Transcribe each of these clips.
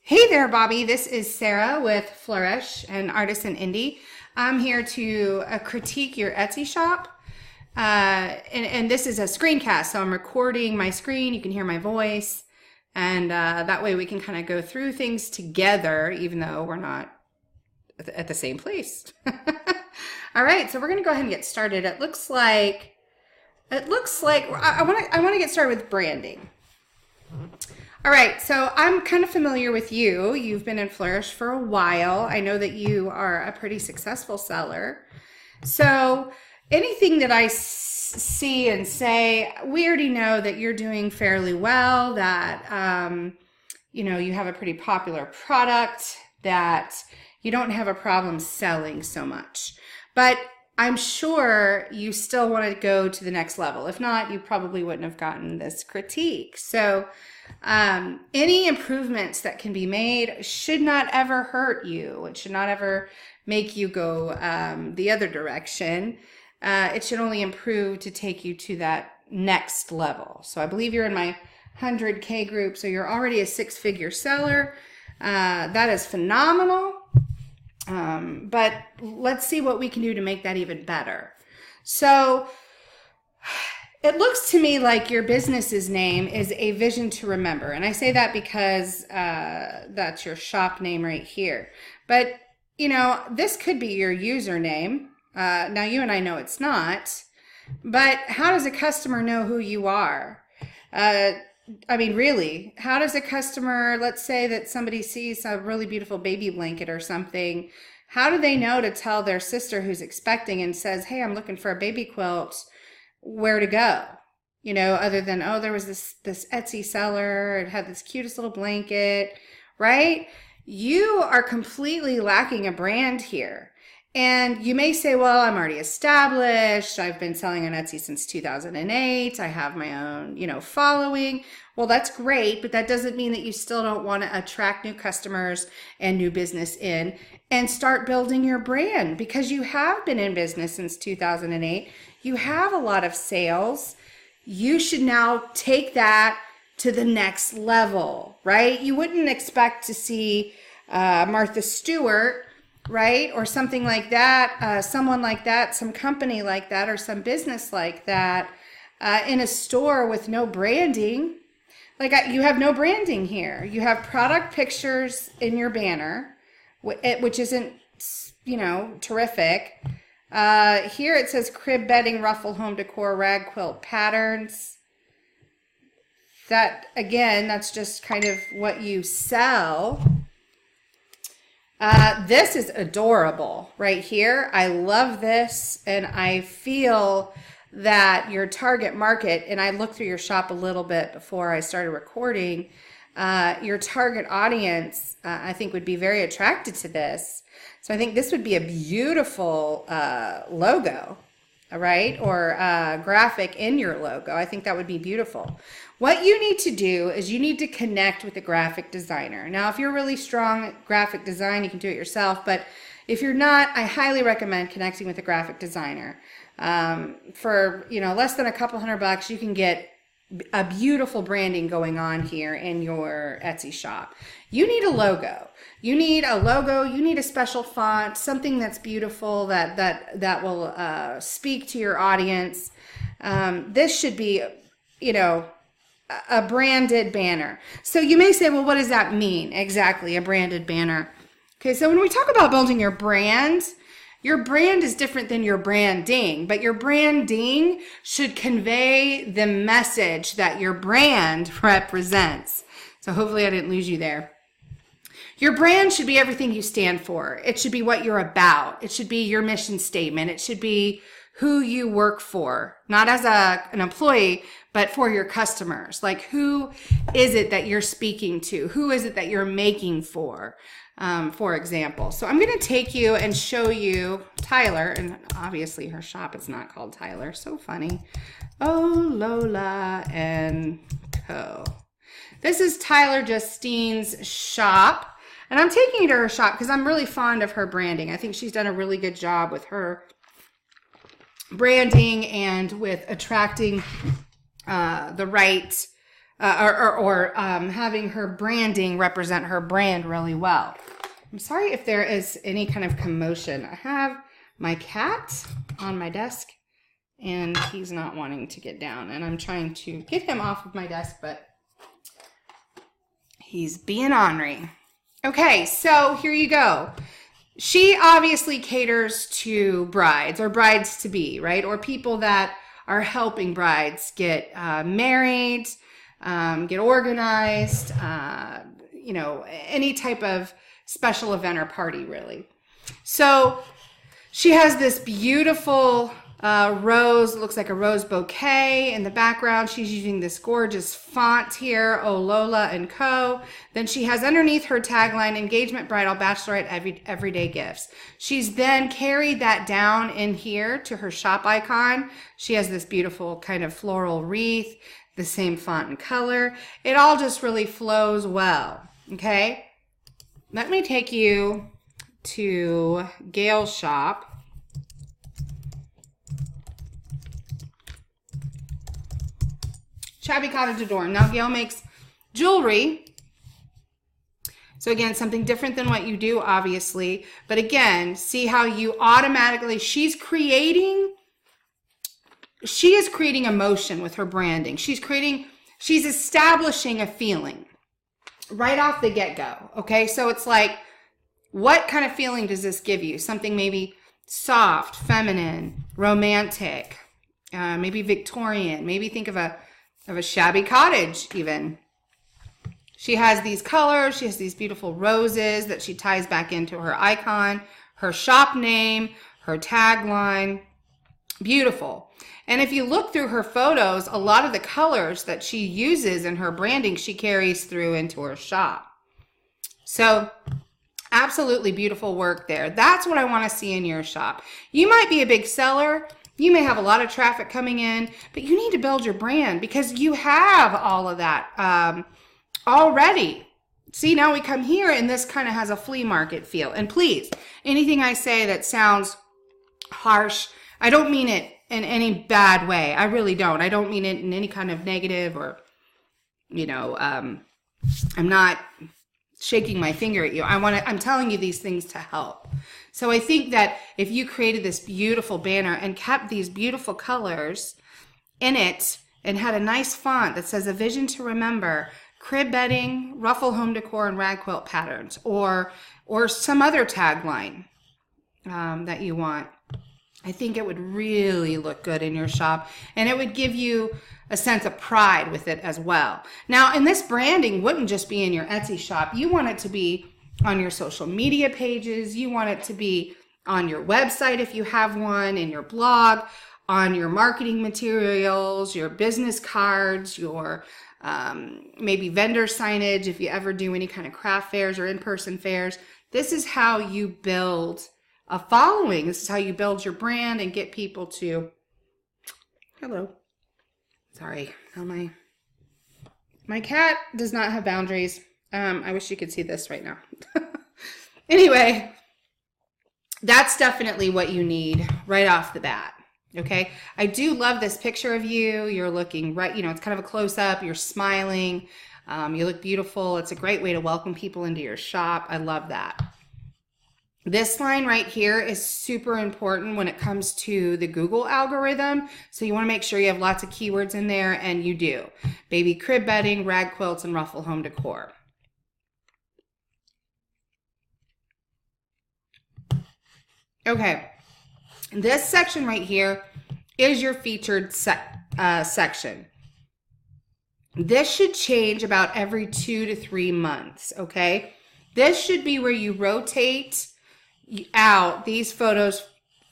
Hey there, Bobbi. This is Sarah with Flourish and Artisan Indie. I'm here to critique your Etsy shop. And this is a screencast, so I'm recording my screen. You can hear my voice. And that way we can kind of go through things together, even though we're not at the same place. All right, so we're going to go ahead and get started. It looks like I want to get started with branding. All right, so I'm kind of familiar with you. You've been in Flourish for a while. I know that you are a pretty successful seller. So anything that I see and say, we already know that you're doing fairly well, that you have a pretty popular product, that you don't have a problem selling so much. But I'm sure you still want to go to the next level. If not, you probably wouldn't have gotten this critique. So any improvements that can be made should not ever hurt you. It should not ever make you go the other direction. It should only improve to take you to that next level. So I believe you're in my 100K group, so you're already a six-figure seller. That is phenomenal. But let's see what we can do to make that even better. So it looks to me like your business's name is A Vision to Remember. And I say that because that's your shop name right here. But, this could be your username. Now, you and I know it's not. But how does a customer know who you are? Really, how does a customer, let's say that somebody sees a really beautiful baby blanket or something, how do they know to tell their sister who's expecting and says, hey, I'm looking for a baby quilt, where to go? Other than, oh, there was this Etsy seller, it had this cutest little blanket, right? You are completely lacking a brand here. And you may say, well, I'm already established. I've been selling on Etsy since 2008. I have my own, following. Well, that's great, but that doesn't mean that you still don't want to attract new customers and new business in and start building your brand, because you have been in business since 2008. You have a lot of sales. You should now take that to the next level, right? You wouldn't expect to see Martha Stewart, right? Or something like that, someone like that, some company like that, or some business like that in a store with no branding. Like you have no branding here. You have product pictures in your banner, which isn't, terrific. Here it says crib bedding, ruffle, home decor, rag quilt patterns. That, again, that's just kind of what you sell. This is adorable right here. I love this, and I feel that your target market, and I looked through your shop a little bit before I started recording, your target audience, I think, would be very attracted to this. So I think this would be a beautiful logo, right? Or graphic in your logo. I think that would be beautiful. What you need to do is you need to connect with a graphic designer. Now, if you're really strong at graphic design, you can do it yourself. But if you're not, I highly recommend connecting with a graphic designer. For less than a couple $100, you can get a beautiful branding going on here in your Etsy shop. You need a logo. You need a special font, something that's beautiful, that will speak to your audience. This should be, a branded banner. So you may say, well, what does that mean exactly, a branded banner? Okay, so when we talk about building your brand is different than your branding, but your branding should convey the message that your brand represents. So hopefully I didn't lose you there. Your brand should be everything you stand for. It should be what you're about. It should be your mission statement. It should be who you work for, not as an employee, but for your customers. Like, who is it that you're speaking to? Who is it that you're making for example? So I'm going to take you and show you Tyler, and obviously her shop is not called Tyler. So funny. Oh, Lola and Co. This is Tyler Justine's shop. And I'm taking you to her shop because I'm really fond of her branding. I think she's done a really good job with her branding and with attracting the right having her branding represent her brand really well. I'm sorry if there is any kind of commotion. I have my cat on my desk and he's not wanting to get down, and I'm trying to get him off of my desk, but he's being ornery. Okay, so here you go. She obviously caters to brides or brides to be, right? Or people that are helping brides get married, get organized, you know, any type of special event or party, really. So she has this beautiful rose, looks like a rose bouquet in the background. She's using this gorgeous font here, Oh Lola and Co. Then she has underneath her tagline, engagement, bridal, bachelorette, everyday gifts. She's then carried that down in here to her shop icon. She has this beautiful kind of floral wreath, the same font and color. It all just really flows well, okay? Let me take you to Gail's shop. Shabby Cottage Adorn. Now Gail makes jewelry. So again, something different than what you do, obviously. But again, see how you automatically, she is creating emotion with her branding. She's establishing a feeling right off the get-go. Okay, so it's like, what kind of feeling does this give you? Something maybe soft, feminine, romantic, maybe Victorian. Maybe think of a shabby cottage even. She has these colors. She has these beautiful roses that she ties back into her icon, her shop name, her tagline. Beautiful. And if you look through her photos, a lot of the colors that she uses in her branding, she carries through into her shop. So absolutely beautiful work there. That's what I want to see in your shop. You might be a big seller. You may have a lot of traffic coming in, but you need to build your brand because you have all of that already. See, now we come here and this kind of has a flea market feel. And please, anything I say that sounds harsh, I don't mean it in any bad way. I really don't. I don't mean it in any kind of negative or, you know, I'm not shaking my finger at you. I'm telling you these things to help. So I think that if you created this beautiful banner and kept these beautiful colors in it and had a nice font that says a vision to remember, crib bedding, ruffle home decor, and rag quilt patterns, or some other tagline that you want, I think it would really look good in your shop, and it would give you a sense of pride with it as well. Now, and this branding wouldn't just be in your Etsy shop. You want it to be on your social media pages. You want it to be on your website if you have one, in your blog, on your marketing materials, your business cards, your maybe vendor signage if you ever do any kind of craft fairs or in-person fairs. This is how you build a following. This is how you build your brand and get people to, hello, sorry, my cat does not have boundaries. I wish you could see this right now. Anyway, that's definitely what you need right off the bat. Okay, I do love this picture of you. You're looking right, you know, it's kind of a close-up. You're smiling. You look beautiful. It's a great way to welcome people into your shop. I love that. This line right here is super important when it comes to the Google algorithm. So you want to make sure you have lots of keywords in there, and you do. Baby crib bedding, rag quilts, and ruffle home decor. Okay, this section right here is your featured section. This should change about every 2 to 3 months, okay? This should be where you rotate out these photos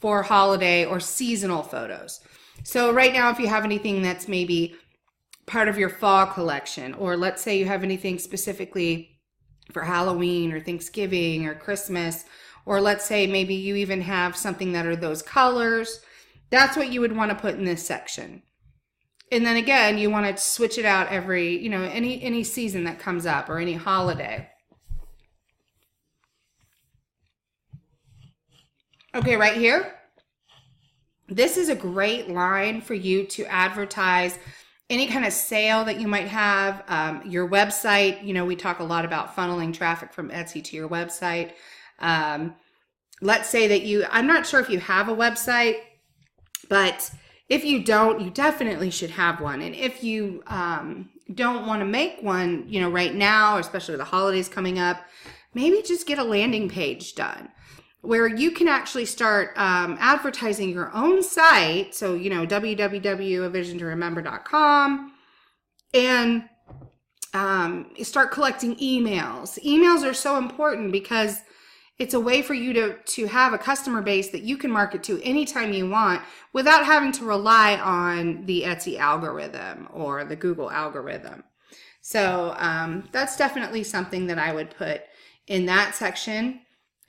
for holiday or seasonal photos. So right now, if you have anything that's maybe part of your fall collection, or let's say you have anything specifically for Halloween or Thanksgiving or Christmas, or let's say maybe you even have something that are those colors, that's what you would want to put in this section. And then again, you want to switch it out every, you know, any season that comes up or any holiday. Okay, right here, this is a great line for you to advertise any kind of sale that you might have, your website. You know, we talk a lot about funneling traffic from Etsy to your website. Let's say that I'm not sure if you have a website, but if you don't, you definitely should have one. And if you don't want to make one, you know, right now, especially with the holidays coming up, maybe just get a landing page done where you can actually start advertising your own site. So, you know, www.avisiontoremember.com, and start collecting emails. Emails are so important because it's a way for you to have a customer base that you can market to anytime you want without having to rely on the Etsy algorithm or the Google algorithm. So that's definitely something that I would put in that section.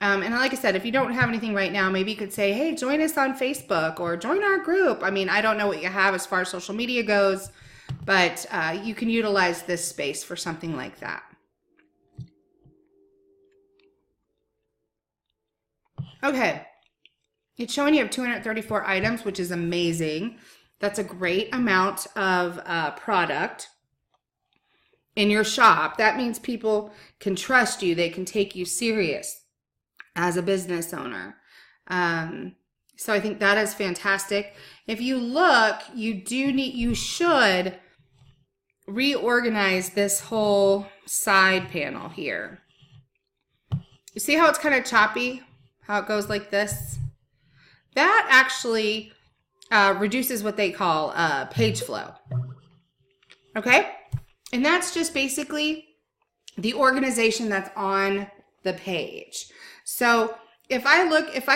And like I said, if you don't have anything right now, maybe you could say, hey, join us on Facebook or join our group. I mean, I don't know what you have as far as social media goes, but you can utilize this space for something like that. Okay, it's showing you have 234 items, which is amazing. That's a great amount of product in your shop. That means people can trust you. They can take you serious as a business owner. So I think that is fantastic. If you look, you should reorganize this whole side panel here. You see how it's kind of choppy? How it goes like this? That actually reduces what they call page flow. Okay? And that's just basically the organization that's on the page. So if I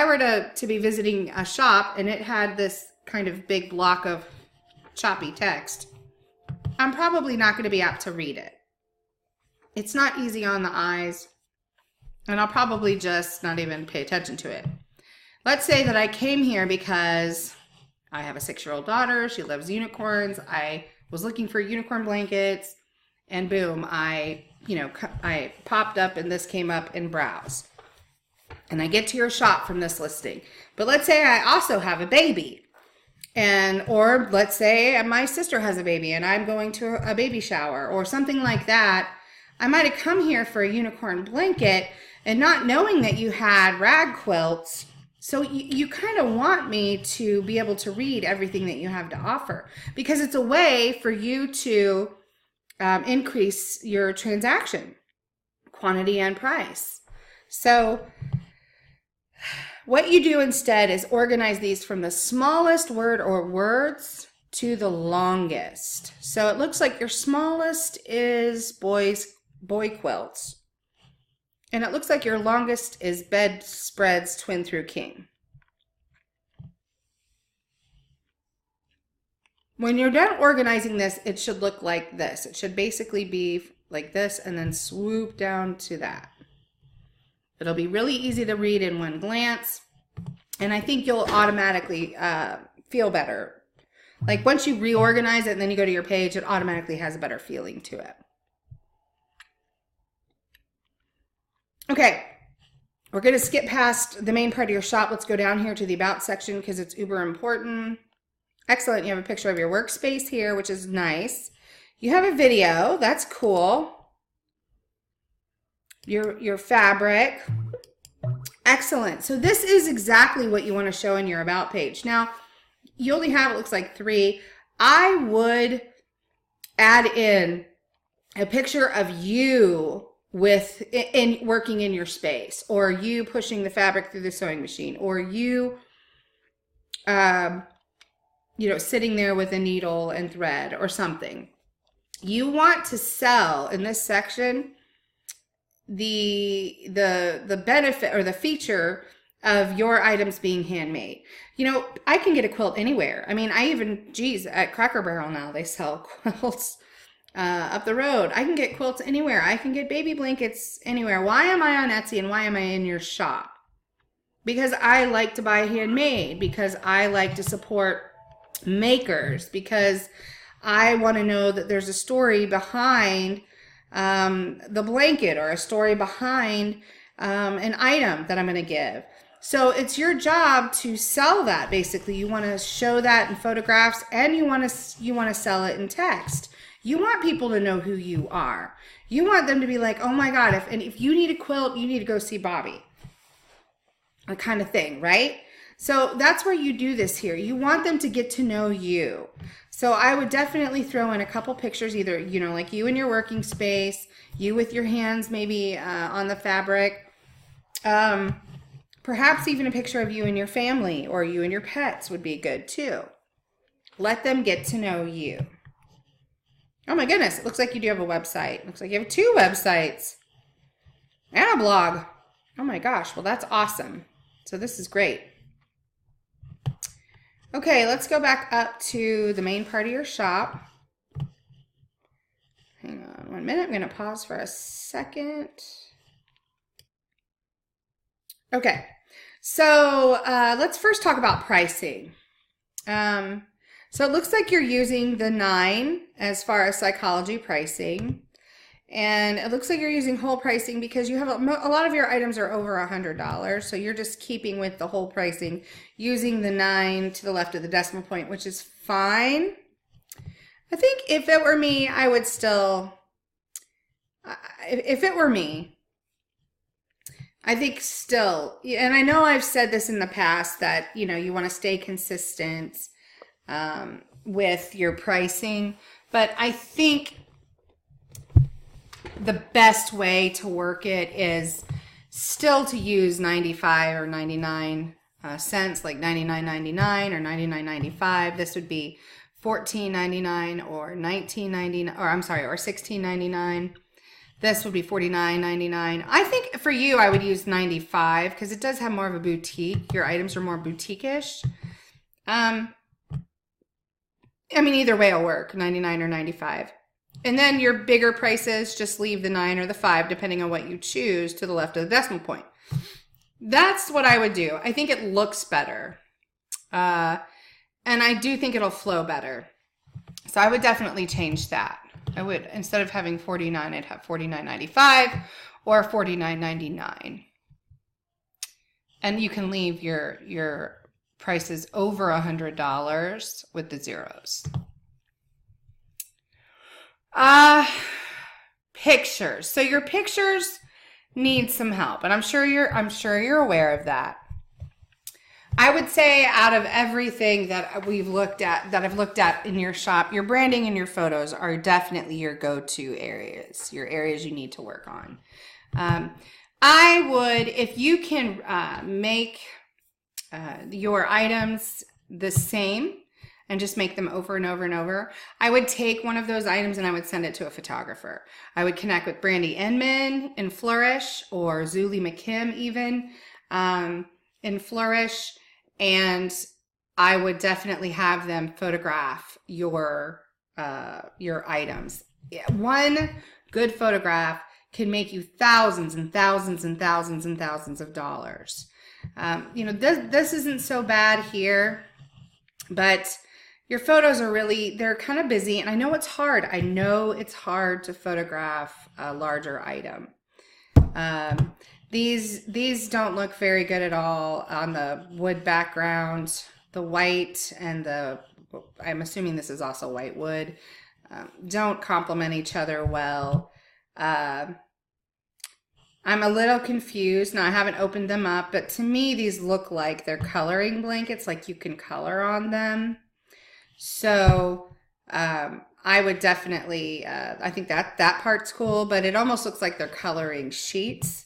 were to be visiting a shop and it had this kind of big block of choppy text, I'm probably not going to be apt to read it. It's not easy on the eyes, and I'll probably just not even pay attention to it. Let's say that I came here because I have a 6-year-old daughter. She loves unicorns. I was looking for unicorn blankets, and boom, I popped up and this came up in browse. And I get to your shop from this listing. But let's say I also have a baby. Or let's say my sister has a baby and I'm going to a baby shower or something like that. I might have come here for a unicorn blanket and not knowing that you had rag quilts. So you kind of want me to be able to read everything that you have to offer, because it's a way for you to increase your transaction quantity and price. So what you do instead is organize these from the smallest word or words to the longest. So it looks like your smallest is boy quilts. And it looks like your longest is bedspreads twin through king. When you're done organizing this, it should look like this. It should basically be like this and then swoop down to that. It'll be really easy to read in one glance, and I think you'll automatically feel better. Like once you reorganize it and then you go to your page, it automatically has a better feeling to it. Okay, we're going to skip past the main part of your shop. Let's go down here to the About section because it's uber important. Excellent. You have a picture of your workspace here, which is nice. You have a video. That's cool. Your fabric. Excellent. So this is exactly what you want to show in your About page. Now, you only have, it looks like 3. I would add in a picture of you working in your space, or you pushing the fabric through the sewing machine, or you sitting there with a needle and thread or something. You want to sell in this section the benefit or the feature of your items being handmade. I can get a quilt anywhere. I mean, at Cracker Barrel now they sell quilts up the road. I can get quilts anywhere. I can get baby blankets anywhere. Why am I on Etsy and why am I in your shop? Because I like to buy handmade, because I like to support makers, because I want to know that there's a story behind the blanket, or a story behind an item that I'm going to give. So it's your job to sell that. Basically, you want to show that in photographs, and you want to sell it in text. You want people to know who you are. You want them to be like, oh my God, if you need a quilt, you need to go see Bobbi. That kind of thing, right? So that's where you do this here. You want them to get to know you. So I would definitely throw in a couple pictures, either, you know, like you in your working space, you with your hands maybe on the fabric, perhaps even a picture of you and your family or you and your pets would be good too. Let them get to know you. Oh my goodness, it looks like you do have a website. Looks like you have 2 websites and a blog. Oh my gosh, well that's awesome. So this is great. Okay, let's go back up to the main part of your shop. Hang on 1 minute, I'm going to pause for a second. Okay, so let's first talk about pricing. So it looks like you're using the 9 as far as psychology pricing. And it looks like you're using whole pricing because you have a lot of your items are over $100. So you're just keeping with the whole pricing, using the 9 to the left of the decimal point, which is fine. I think if it were me, I would still, if it were me, I think still, and I know I've said this in the past that, you know, you want to stay consistent with your pricing, but I think the best way to work it is still to use 95 or 99 cents, like 99.99 or 99.95. This would be $14.99 or $19.99, or I'm sorry, or $16.99. This would be $49.99. I think for you, I would use 95 because it does have more of a boutique. Your items are more boutique-ish. I mean, either way will work, 99 or 95. And then your bigger prices, just leave the 9 or the 5, depending on what you choose, to the left of the decimal point. That's what I would do. I think it looks better. And I do think it'll flow better. So I would definitely change that. I would, instead of having 49, I'd have 49.95 or 49.99. And you can leave your prices over $100 with the zeros. Pictures. So your pictures need some help, and I'm sure you're aware of that. I would say out of everything that I've looked at in your shop, your branding and your photos are definitely your go-to areas, your areas you need to work on. I would, if you can make your items the same and just make them over and over and over, I would take one of those items and I would send it to a photographer. I would connect with Brandy Inman in Flourish, or Zuli McKim even in Flourish, and I would definitely have them photograph your items. One good photograph can make you thousands and thousands and thousands and thousands of dollars. You know, this isn't so bad here, but your photos are really, they're kind of busy, and I know it's hard. I know it's hard to photograph a larger item. These don't look very good at all on the wood background. The white and I'm assuming this is also white wood, don't complement each other well. I'm a little confused. Now, I haven't opened them up, but to me, these look like they're coloring blankets, like you can color on them. So I would definitely, I think that part's cool, but it almost looks like they're coloring sheets.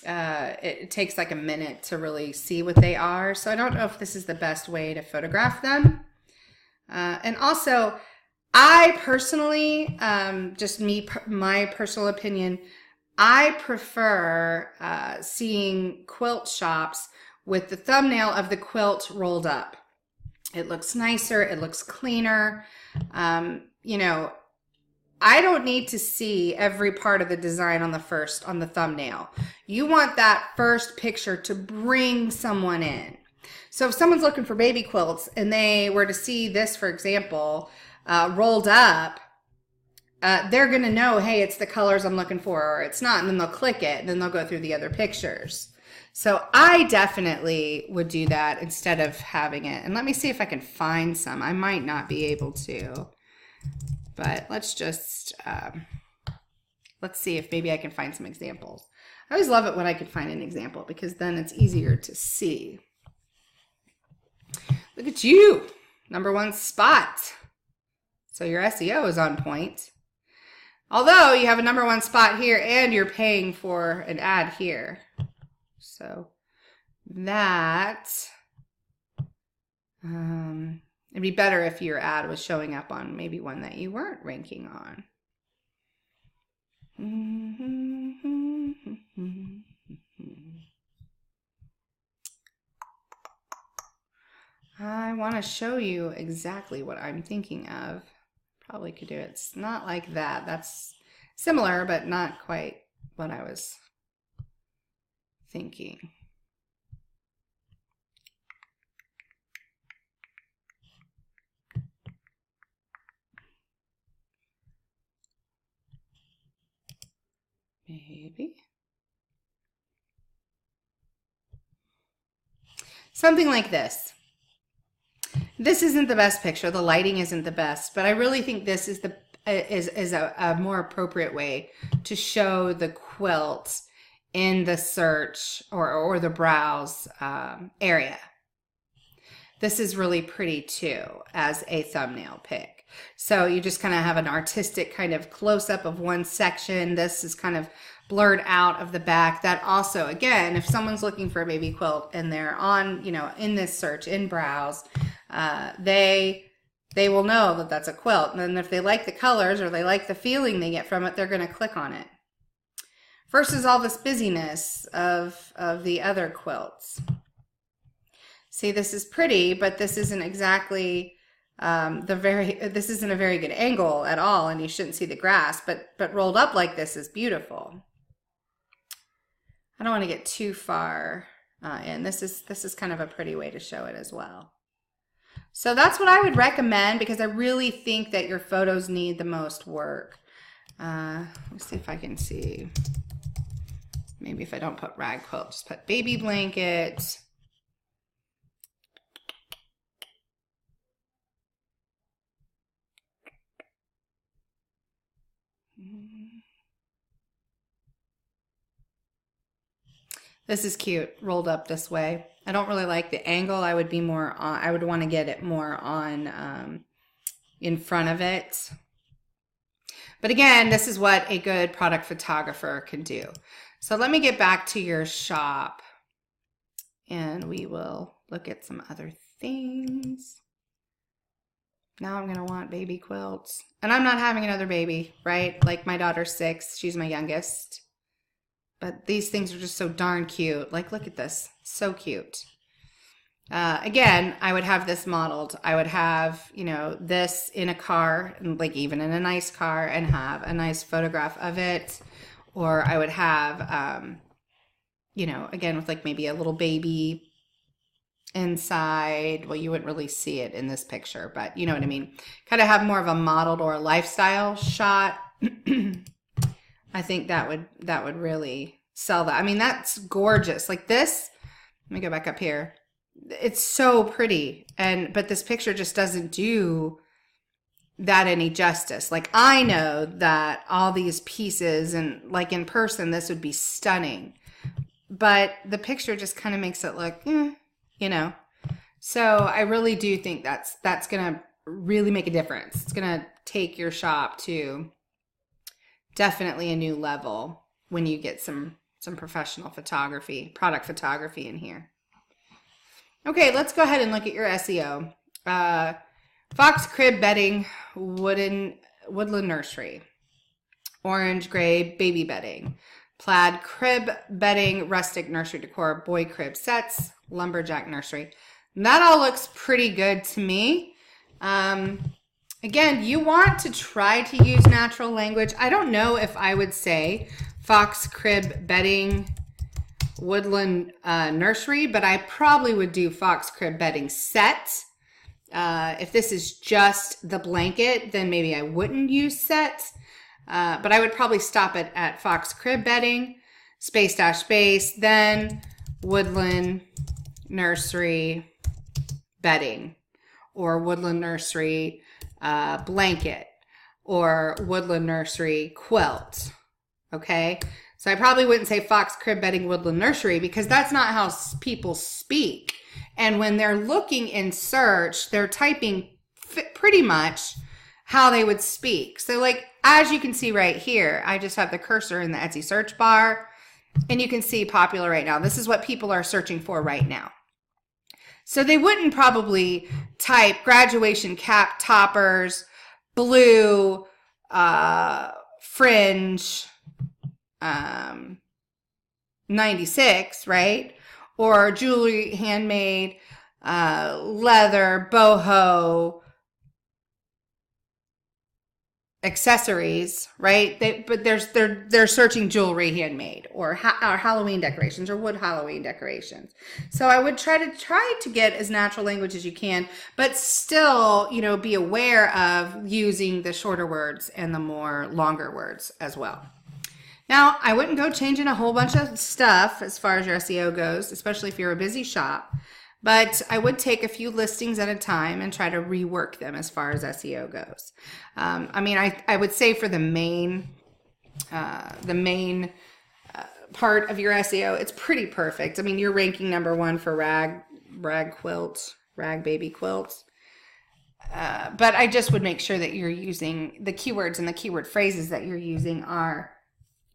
It takes like a minute to really see what they are. So I don't know if this is the best way to photograph them. And also, I personally, just my personal opinion, I prefer seeing quilt shops with the thumbnail of the quilt rolled up. It looks nicer. It looks cleaner. You know, I don't need to see every part of the design on the thumbnail. You want that first picture to bring someone in. So if someone's looking for baby quilts and they were to see this, for example, rolled up, they're going to know, hey, it's the colors I'm looking for, or it's not, and then they'll click it, and then they'll go through the other pictures. So I definitely would do that instead of having it. And let me see if I can find some. I might not be able to, but let's just, let's see if maybe I can find some examples. I always love it when I can find an example because then it's easier to see. Look at you, #1 spot. So your SEO is on point. Although you have a #1 spot here and you're paying for an ad here. So that, it'd be better if your ad was showing up on maybe one that you weren't ranking on. I want to show you exactly what I'm thinking of. Probably could do it. It's not like that. That's similar, but not quite what I was thinking. Maybe. Something like this. This isn't the best picture. The lighting isn't the best, but I really think this is a more appropriate way to show the quilt in the search or the browse area. This is really pretty too as a thumbnail pic. So you just kind of have an artistic kind of close-up of one section. This is kind of blurred out of the back. That also, again, if someone's looking for a baby quilt and they're on, you know, in this search, in browse, they will know that that's a quilt. And then if they like the colors or they like the feeling they get from it, they're going to click on it. Versus all this busyness of the other quilts. See, this is pretty, but this isn't exactly this isn't a very good angle at all, and you shouldn't see the grass, but rolled up like this is beautiful. I don't want to get too far in. This is kind of a pretty way to show it as well. So that's what I would recommend because I really think that your photos need the most work. Let's see if I can see. Maybe if I don't put rag quilt, just put baby blanket. This is cute, rolled up this way. I don't really like the angle. I would be more on, I would want to get it more on in front of it. But again, this is what a good product photographer can do. So let me get back to your shop and we will look at some other things. Now I'm going to want baby quilts. And I'm not having another baby, right? Like my daughter's 6. She's my youngest. But these things are just so darn cute. Like, look at this. So cute. Again, I would have this modeled. I would have, you know, this in a car, like even in a nice car, and have a nice photograph of it. Or I would have, you know, again, with like maybe a little baby inside. Well, you wouldn't really see it in this picture, but you know what I mean. Kind of have more of a modeled or a lifestyle shot. I think that would really sell that. I mean, that's gorgeous. Like this, let me go back up here. It's so pretty. But this picture just doesn't do that any justice. Like I know that all these pieces and like in person, this would be stunning, but the picture just kind of makes it look, you know. So I really do think that's going to really make a difference. It's going to take your shop to definitely a new level when you get some professional photography, product photography in here. Okay, let's go ahead and look at your SEO. Fox crib bedding, woodland nursery. Orange gray baby bedding. Plaid crib bedding, rustic nursery decor, boy crib sets, lumberjack nursery. And that all looks pretty good to me. Again, you want to try to use natural language. I don't know if I would say fox crib bedding woodland nursery, but I probably would do fox crib bedding set. If this is just the blanket, then maybe I wouldn't use set. But I would probably stop it at fox crib bedding, space dash space, then Woodland Nursery bedding, or Woodland Nursery blanket, or Woodland Nursery quilt. Okay, so I probably wouldn't say Fox Crib Bedding Woodland Nursery, because that's not how people speak. And when they're looking in search, they're typing pretty much how they would speak. So like, as you can see right here, I just have the cursor in the Etsy search bar, and you can see popular right now. This is what people are searching for right now. So they wouldn't probably type graduation cap toppers, blue, fringe, 96, right? Or jewelry, handmade, leather, boho, accessories, right? But they're searching jewelry, handmade, or Halloween decorations, or wood Halloween decorations. So I would try to get as natural language as you can, but still, you know, be aware of using the shorter words and the more longer words as well. Now, I wouldn't go changing a whole bunch of stuff as far as your SEO goes, especially if you're a busy shop. But I would take a few listings at a time and try to rework them as far as SEO goes. I mean, I would say for the main part of your SEO, it's pretty perfect. I mean, you're ranking #1 for rag baby quilts. But I just would make sure that you're using the keywords, and the keyword phrases that you're using are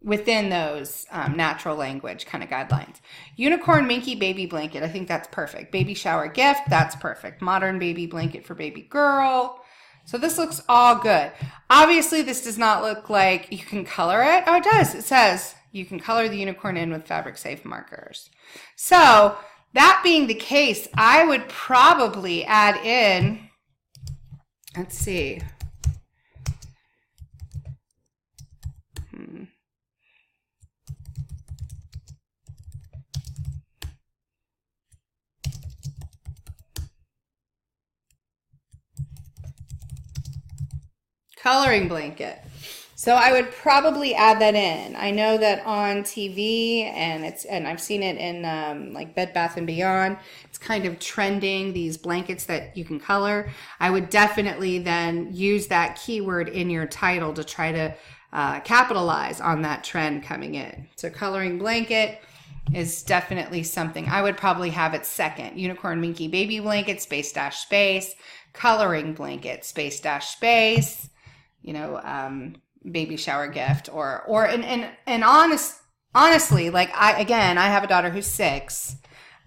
within those natural language kind of guidelines. Unicorn Minky baby blanket, I think that's perfect. Baby shower gift, that's perfect. Modern baby blanket for baby girl. So this looks all good. Obviously, this does not look like you can color it. Oh, it does. It says you can color the unicorn in with fabric safe markers. So that being the case, I would probably add in, let's see. Coloring blanket. So I would probably add that in. I know that on TV, and I've seen it in like Bed Bath & Beyond, it's kind of trending, these blankets that you can color. I would definitely then use that keyword in your title to try to capitalize on that trend coming in. So coloring blanket is definitely something. I would probably have it second. Unicorn Minky baby blanket, space, coloring blanket, space, you know, baby shower gift, and honestly, like I have a daughter who's 6.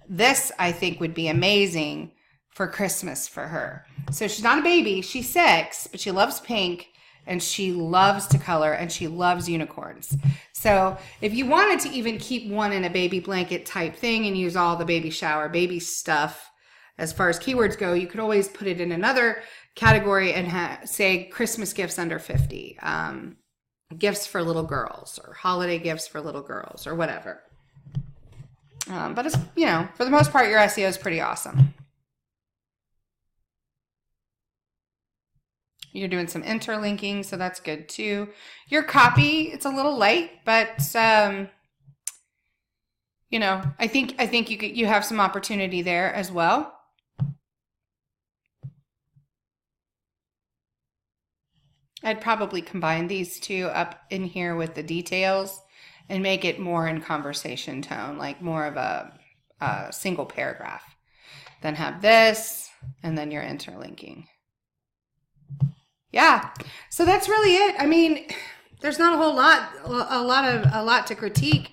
This I think would be amazing for Christmas for her. So she's not a baby, she's 6, but she loves pink, and she loves to color, and she loves unicorns. So if you wanted to even keep one in a baby blanket type thing and use all the baby shower, baby stuff as far as keywords go, you could always put it in another category and say Christmas gifts under 50, gifts for little girls, or holiday gifts for little girls, or whatever. But it's, you know, for the most part, your SEO is pretty awesome. You're doing some interlinking, so that's good too. Your copy, it's a little light, but you know, I think you have some opportunity there as well. I'd probably combine these two up in here with the details and make it more in conversation tone, like more of a single paragraph. Then have this, and then you're interlinking. Yeah, so that's really it. I mean, there's not a whole lot, a lot to critique.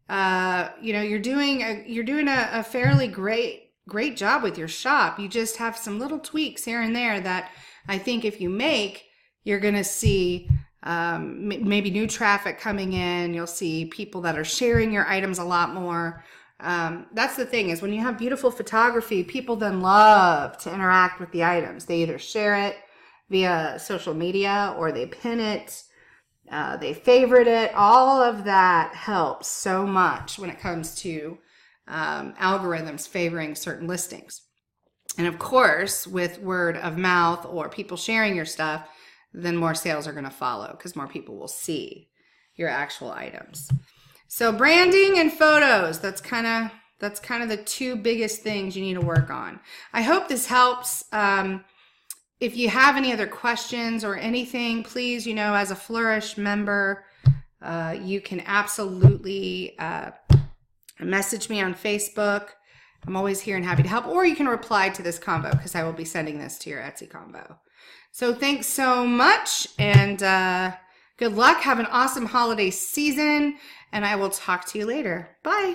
You know, you're doing a fairly great job with your shop. You just have some little tweaks here and there that I think if you make, you're going to see maybe new traffic coming in. You'll see people that are sharing your items a lot more. That's the thing, is when you have beautiful photography, people then love to interact with the items. They either share it via social media, or they pin it, they favorite it. All of that helps so much when it comes to algorithms favoring certain listings. And of course, with word of mouth or people sharing your stuff, then more sales are going to follow, because more people will see your actual items. So branding and photos, that's kind of That's kind of the two biggest things you need to work on. I hope this helps. If you have any other questions or anything, please, as a Flourish member, you can absolutely message me on Facebook. I'm always here and happy to help. Or you can reply to this combo because I will be sending this to your Etsy combo. So thanks so much, and good luck. Have an awesome holiday season, and I will talk to you later. Bye.